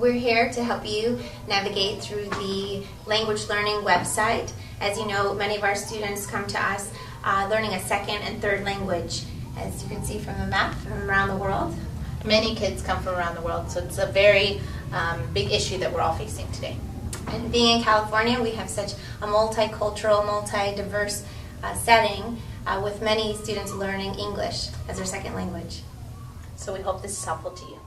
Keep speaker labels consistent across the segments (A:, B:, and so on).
A: We're here to help you navigate through the language learning website. As you know, many of our students come to us learning a second and third language, as you can see from the map, from around the world.
B: Many kids come from around the world, so it's a very big issue that we're all facing today.
A: And being in California, we have such a multicultural, multi-diverse setting with many students learning English as their second language.
B: So we hope this is helpful to you.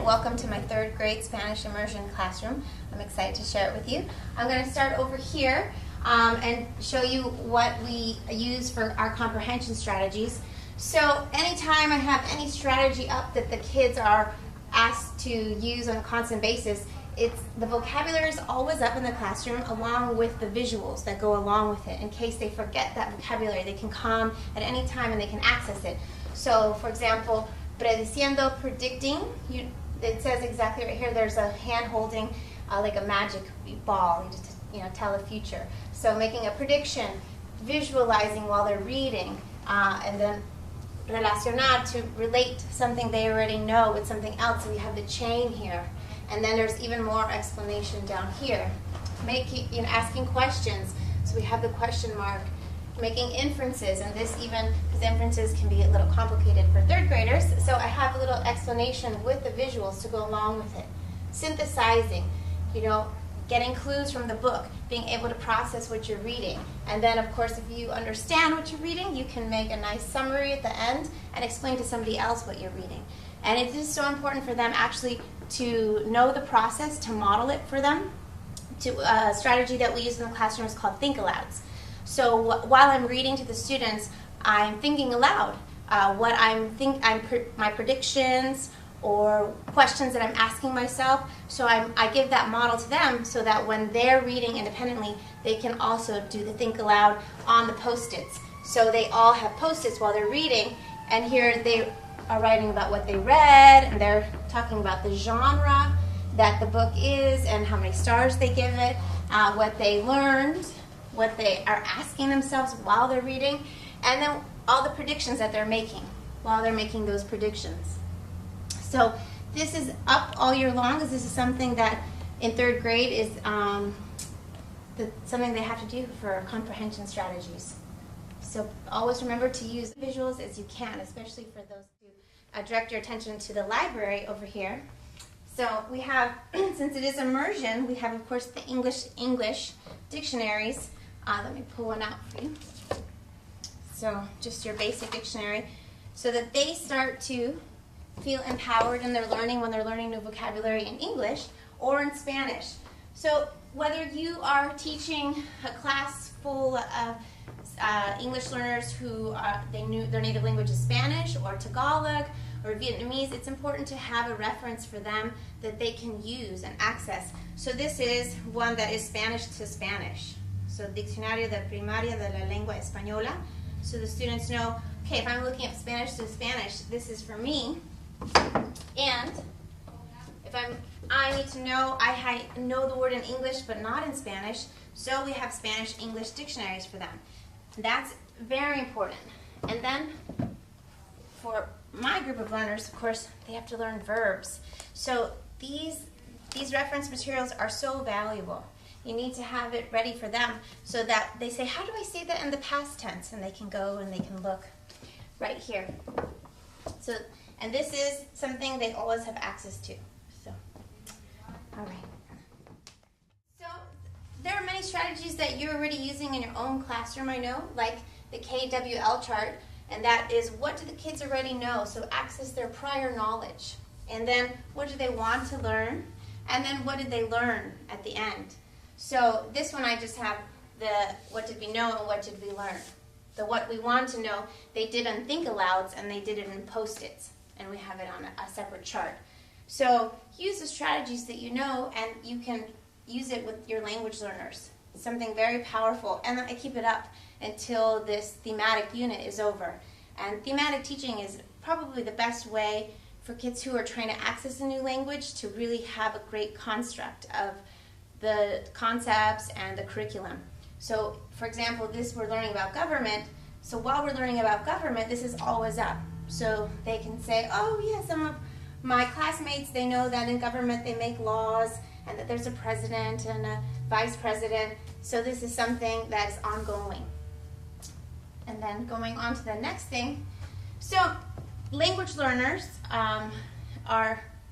A: Welcome to my third grade Spanish immersion classroom. I'm excited to share it with you. I'm going to start over here and show you what we use for our comprehension strategies. So anytime I have any strategy up that the kids are asked to use on a constant basis, the vocabulary is always up in the classroom along with the visuals that go along with it. In case they forget that vocabulary, they can come at any time and they can access it. So for example, prediciendo, predicting, it says exactly right here, there's a hand holding like a magic ball, you just tell the future. So making a prediction, visualizing while they're reading, and then relacionar, to relate something they already know with something else. So we have the chain here. And then there's even more explanation down here. Asking questions, so we have the question mark. Making inferences, and this even, because inferences can be a little complicated for third graders, so I have a little explanation with the visuals to go along with it. Synthesizing, getting clues from the book, being able to process what you're reading. And then, of course, if you understand what you're reading, you can make a nice summary at the end and explain to somebody else what you're reading. And it is so important for them actually to know the process, to model it for them. A strategy that we use in the classroom is called think alouds. So while I'm reading to the students, I'm thinking aloud what my predictions or questions that I'm asking myself. So I give that model to them so that when they're reading independently, they can also do the think aloud on the Post-its. So they all have Post-its while they're reading, and here they are writing about what they read, and they're talking about the genre that the book is and how many stars they give it, what they learned, what they are asking themselves while they're reading, and then all the predictions that they're making while they're making those predictions. So this is up all year long, because this is something that in third grade is something they have to do for comprehension strategies. So always remember to use visuals as you can, especially for those who direct your attention to the library over here. So we have, since it is immersion, we have, of course, the English dictionaries. Let me pull one out for you. So just your basic dictionary, so that they start to feel empowered in their learning when they're learning new vocabulary in English or in Spanish. So whether you are teaching a class full of English learners who their native language is Spanish or Tagalog or Vietnamese, it's important to have a reference for them that they can use and access. So this is one that is Spanish to Spanish. So Diccionario de Primaria de la Lengua Española. So the students know, okay, if I'm looking at Spanish to Spanish, this is for me. And if I need to know, I know the word in English but not in Spanish, so we have Spanish-English dictionaries for them. That's very important. And then for my group of learners, of course, they have to learn verbs. So these reference materials are so valuable. You need to have it ready for them so that they say, how do I say that in the past tense? And they can go and they can look right here. So, and this is something they always have access to. So, all right. So there are many strategies that you're already using in your own classroom, I know, like the KWL chart. And that is, what do the kids already know? So access their prior knowledge. And then what do they want to learn? And then what did they learn at the end? So this one I just have the what did we know and what did we learn. The what we want to know, they did on think alouds and they did it in Post-its. And we have it on a separate chart. So use the strategies that you know, and you can use it with your language learners. It's something very powerful. And I keep it up until this thematic unit is over. And thematic teaching is probably the best way for kids who are trying to access a new language to really have a great construct of the concepts and the curriculum. So, for example, we're learning about government. So while we're learning about government, this is always up. So they can say, oh yeah, some of my classmates, they know that in government they make laws and that there's a president and a vice president. So this is something that is ongoing. And then going on to the next thing. So language learners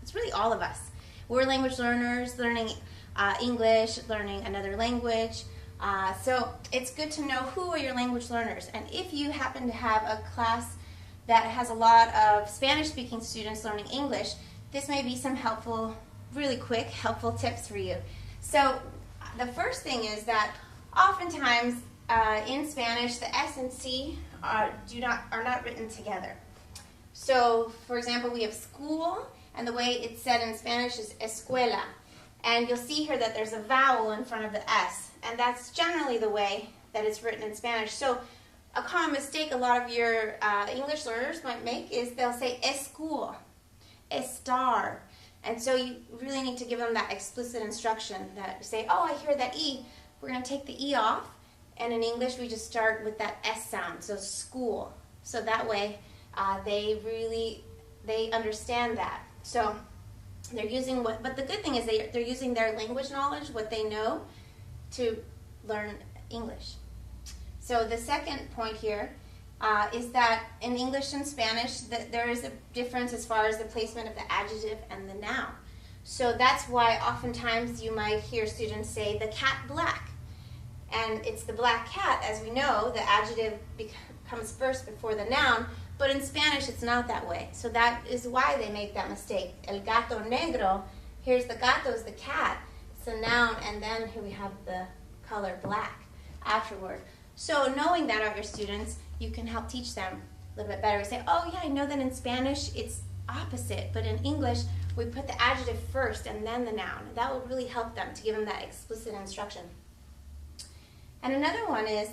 A: it's really all of us. We're language learners, learning English, learning another language. So it's good to know who are your language learners. And if you happen to have a class that has a lot of Spanish-speaking students learning English, this may be some helpful, really quick, helpful tips for you. So the first thing is that oftentimes in Spanish, the S and C are not written together. So, for example, we have school, and the way it's said in Spanish is escuela. And you'll see here that there's a vowel in front of the S, and that's generally the way that it's written in Spanish. So a common mistake a lot of your English learners might make is they'll say eschool, estar. And so you really need to give them that explicit instruction that say, oh, I hear that E. We're going to take the E off. And in English, we just start with that S sound, so school. So that way, they understand that. So they're using but the good thing is they're using their language knowledge, what they know, to learn English. So the second point here is that in English and Spanish, there is a difference as far as the placement of the adjective and the noun. So that's why oftentimes you might hear students say the cat black. And it's the black cat, as we know, the adjective comes first before the noun, but in Spanish it's not that way. So that is why they make that mistake. El gato negro, here's the gato is the cat, it's a noun, and then here we have the color black afterward. So knowing that of your students, you can help teach them a little bit better. Say, oh yeah, I know that in Spanish it's opposite, but in English we put the adjective first and then the noun. That will really help them to give them that explicit instruction. And another one is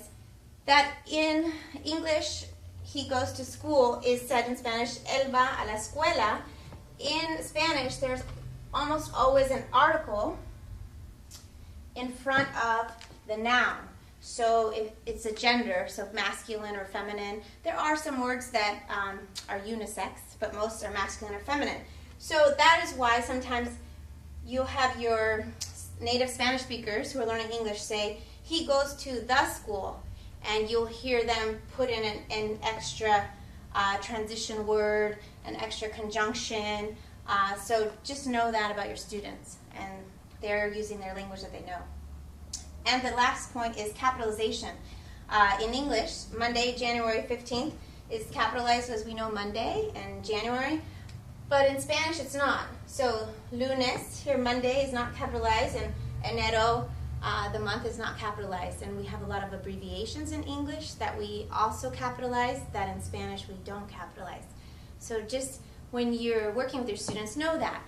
A: that in English, he goes to school is said in Spanish, él va a la escuela. In Spanish, there's almost always an article in front of the noun. So if it's a gender, so masculine or feminine. There are some words that are unisex, but most are masculine or feminine. So that is why sometimes you'll have your native Spanish speakers who are learning English say, he goes to the school, and you'll hear them put in an extra transition word, an extra conjunction. So just know that about your students, and they're using their language that they know. And the last point is capitalization. In English, Monday, January 15th is capitalized as we know Monday and January, but in Spanish it's not. So lunes, here Monday is not capitalized, and enero, the month is not capitalized, and we have a lot of abbreviations in English that we also capitalize that in Spanish we don't capitalize. So just when you're working with your students, know that.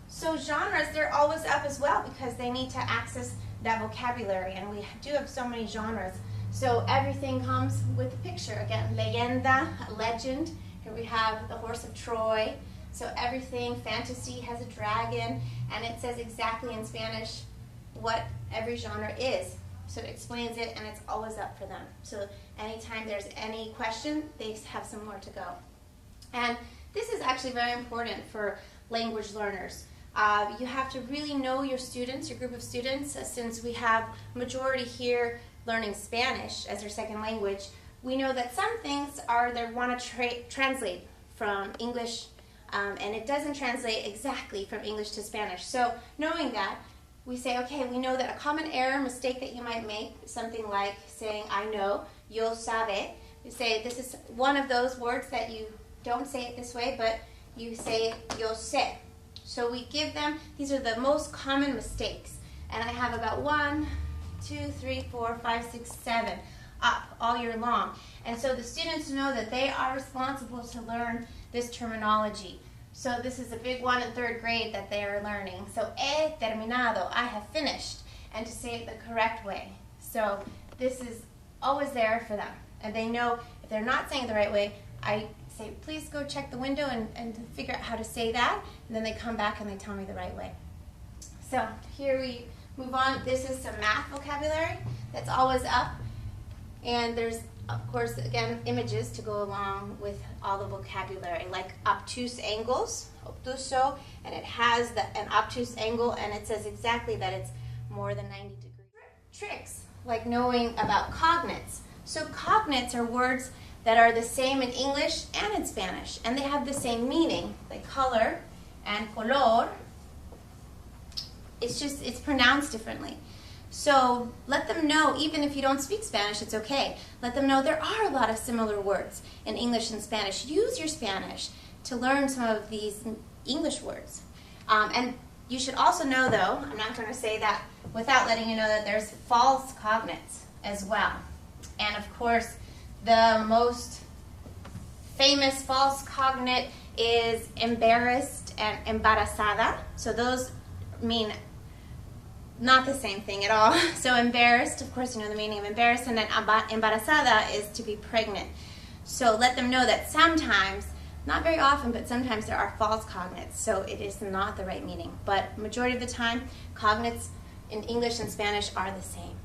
A: So genres, they're always up as well because they need to access that vocabulary, and we do have so many genres. So everything comes with a picture. Again, leyenda, legend. Here we have the Horse of Troy. So everything, fantasy has a dragon, and it says exactly in Spanish what every genre is. So it explains it, and it's always up for them. So anytime there's any question, they have somewhere to go. And this is actually very important for language learners. You have to really know your students, your group of students, since we have majority here learning Spanish as their second language. We know that some things they want to translate from English, and it doesn't translate exactly from English to Spanish. So knowing that, we say, okay, we know that a common error, mistake that you might make, something like saying, I know, yo sabe. You say, this is one of those words that you don't say it this way, but you say yo sé. So we give them, these are the most common mistakes. And I have about 1, 2, 3, 4, 5, 6, 7 up all year long. And so the students know that they are responsible to learn this terminology. So this is a big one in 3rd grade that they are learning. So he terminado, I have finished, and to say it the correct way. So this is always there for them. And they know if they're not saying it the right way, I say, please go check the window and figure out how to say that. And then they come back and they tell me the right way. So here we move on. This is some math vocabulary that's always up. And there's, of course, again, images to go along with all the vocabulary, like obtuse angles, obtuso, and it has an obtuse angle, and it says exactly that it's more than 90 degrees. Tricks, like knowing about cognates. So cognates are words that are the same in English and in Spanish, and they have the same meaning, like color and color. It's pronounced differently. So let them know, even if you don't speak Spanish, it's okay. Let them know there are a lot of similar words in English and Spanish. Use your Spanish to learn some of these English words. And you should also know, though, I'm not going to say that without letting you know that there's false cognates as well. And of course, the most famous false cognate is embarrassed and embarazada. So those mean not the same thing at all. So embarrassed, of course you know the meaning of embarrassed, and then embarazada is to be pregnant. So let them know that sometimes, not very often, but sometimes there are false cognates, so it is not the right meaning. But majority of the time, cognates in English and Spanish are the same.